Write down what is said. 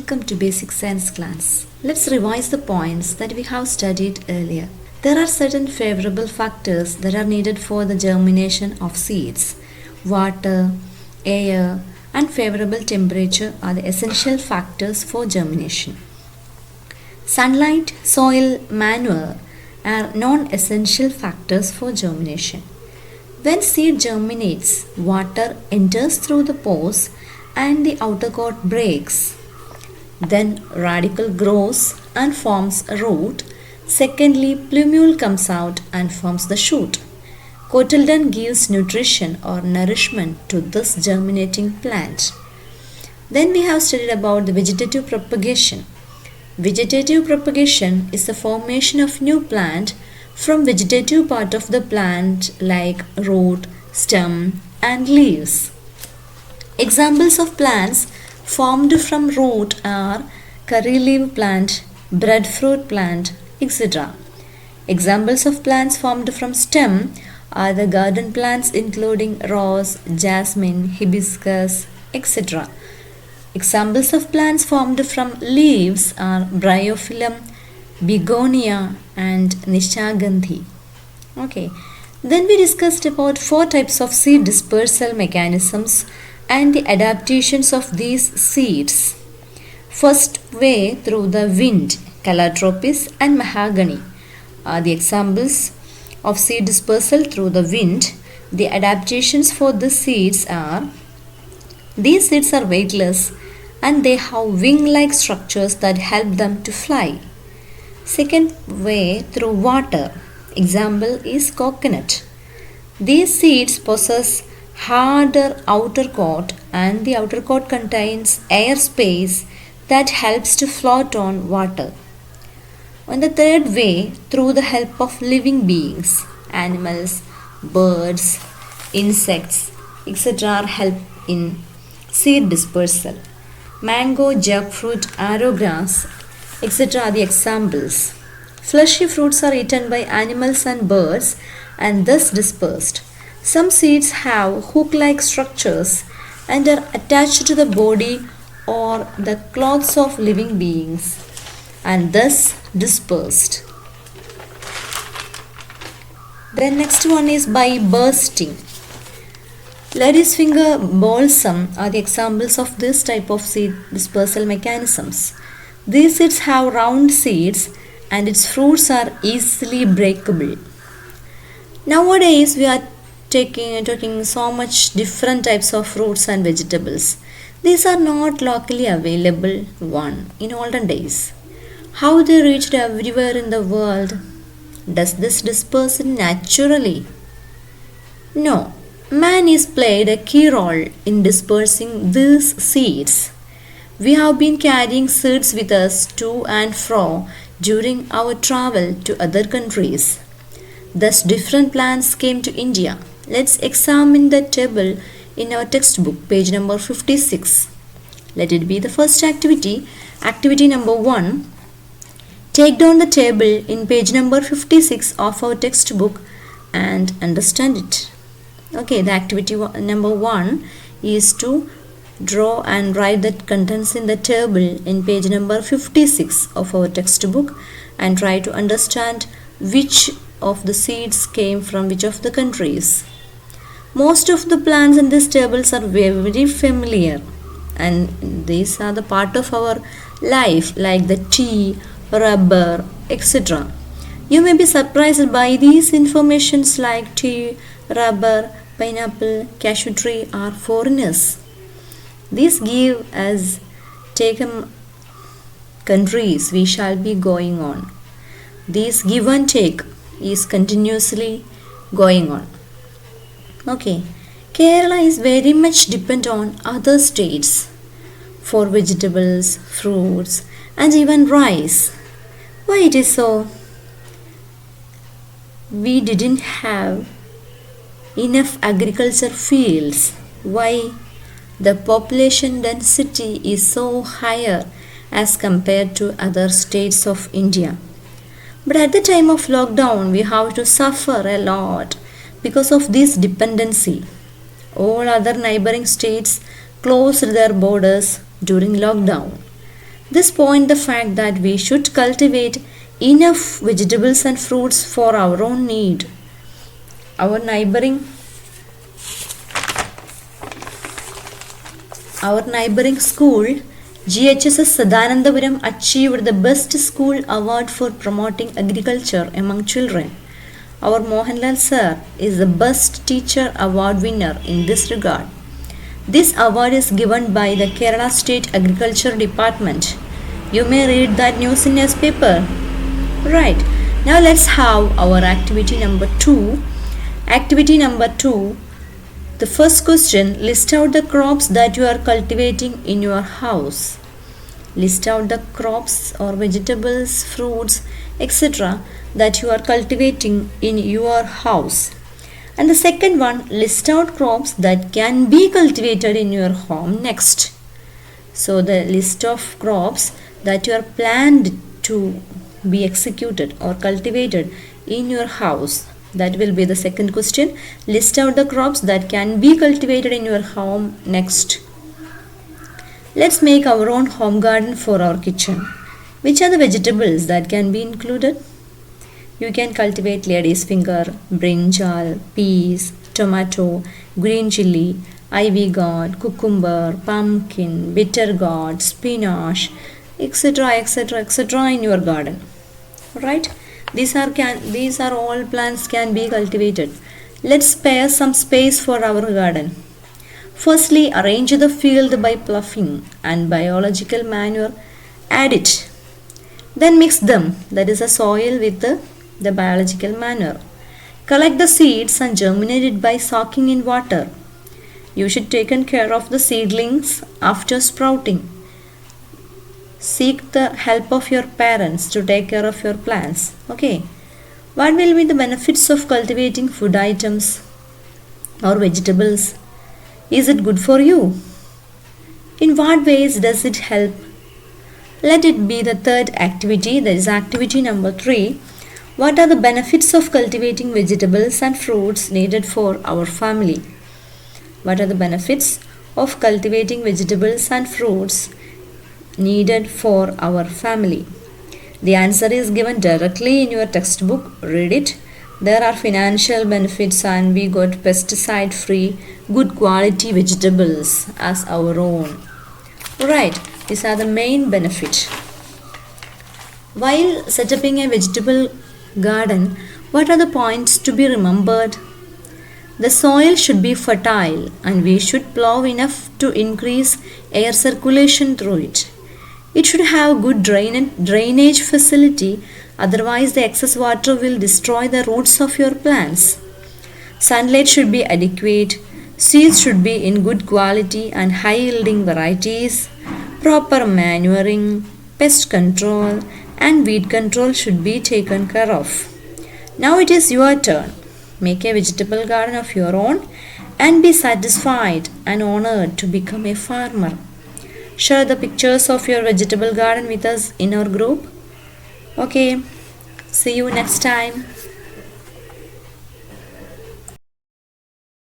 welcome to Basic Science class. Let's revise the points that we have studied earlier. There are certain favorable factors that are needed for the germination of seeds. Water, air, and favorable temperature are the essential factors for germination. Sunlight, soil, manure are non-essential factors for germination. When seed germinates, water enters through the pores and the outer coat breaks. Then radicle grows and forms a root. Secondly, plumule comes out and forms the shoot. Cotyledon gives nutrition or nourishment to this germinating plant. Then we have studied about the vegetative propagation. Vegetative propagation is the formation of new plant from vegetative part of the plant like root, stem and leaves. Examples of plants formed from root are curry leaf plant, breadfruit plant, etc. Examples of plants formed from stem are the garden plants including rose, jasmine, hibiscus, etc. Examples of plants formed from leaves are bryophyllum, begonia and nishagandhi. Okay. Then we discussed about 4 types of seed dispersal mechanisms and the adaptations of these seeds. First way, through the wind, calotropis and mahogany are the examples of seed dispersal through the wind. The adaptations for the seeds are: these seeds are weightless and they have wing-like structures that help them to fly. Second way, through water. Example is coconut. These seeds possess harder outer coat and the outer coat contains air space that helps to float on water. On the third way, through the help of living beings, animals, birds, insects, etc. help in seed dispersal. Mango, jackfruit, arrowgrass, etc. are the examples. Fleshy fruits are eaten by animals and birds and thus dispersed. Some seeds have hook-like structures and are attached to the body or the clothes of living beings and thus dispersed. The next one is by bursting. Lady's finger balsam are the examples of this type of seed dispersal mechanisms. These seeds have round seeds and its fruits are easily breakable. Nowadays we are talking so much different types of fruits and vegetables. These are not locally available in olden days. How they reached everywhere in the world? Does this disperse naturally? No. Man has played a key role in dispersing these seeds. We have been carrying seeds with us to and fro during our travel to other countries. Thus different plants came to India. Let's examine the table in our textbook, page number 56. Let it be the first activity. Activity number 1. Take down the table in page number 56 of our textbook and understand it. Okay, the activity number 1 is to draw and write the contents in the table in page number 56 of our textbook and try to understand which of the seeds came from which of the countries. Most of the plants in these tables are very familiar and these are the part of our life like the tea, rubber, etc. You may be surprised by these informations like tea, rubber, pineapple, cashew tree are foreigners. These give us taken countries we shall be going on. This give and take is continuously going on. Okay, Kerala is very much dependent on other states for vegetables, fruits and even rice. Why it is so? We didn't have enough agriculture fields. Why? The population density is so higher as compared to other states of India. But at the time of lockdown, we have to suffer a lot because of this dependency. All other neighboring states closed their borders during lockdown. This point the fact that we should cultivate enough vegetables and fruits for our own need. Our neighboring school, GHSS Sadanandapuram, achieved the Best School Award for promoting agriculture among children. Our Mohanlal sir is the Best Teacher Award winner in this regard. This award is given by the Kerala State Agriculture Department. You may read that news in newspaper. Right. Now let's have our activity number 2. Activity number 2. The first question, list out the crops that you are cultivating in your house. List out the crops or vegetables, fruits, etc. that you are cultivating in your house. And the second one, list out crops that can be cultivated in your home next. So the list of crops that you are planned to be executed or cultivated in your house. That will be the second question. List out the crops that can be cultivated in your home next. Let's make our own home garden for our kitchen. Which are the vegetables that can be included? You can cultivate lady's finger, brinjal, peas, tomato, green chilli, ivy gourd, cucumber, pumpkin, bitter gourd, spinach, etc., etc., etc. in your garden. Right? These are all plants can be cultivated. Let's spare some space for our garden. Firstly, arrange the field by ploughing and biological manure. Add it. Then mix them, that is the soil with the biological manure. Collect the seeds and germinate it by soaking in water. You should take care of the seedlings after sprouting. Seek the help of your parents to take care of your plants. Okay. What will be the benefits of cultivating food items or vegetables? Is it good for you? In what ways does it help? Let it be the third activity, that is activity number 3. What are the benefits of cultivating vegetables and fruits needed for our family? What are the benefits of cultivating vegetables and fruits needed for our family? The answer is given directly in your textbook. Read it. There are financial benefits and we got pesticide free, good quality vegetables as our own. Right, these are the main benefits. While setting a vegetable garden, what are the points to be remembered? The soil should be fertile and we should plow enough to increase air circulation through it. It should have good drainage facility, otherwise the excess water will destroy the roots of your plants. Sunlight should be adequate, seeds should be in good quality and high yielding varieties, proper manuring, pest control and weed control should be taken care of. Now it is your turn. Make a vegetable garden of your own and be satisfied and honored to become a farmer. Share the pictures of your vegetable garden with us in our group. Okay, see you next time.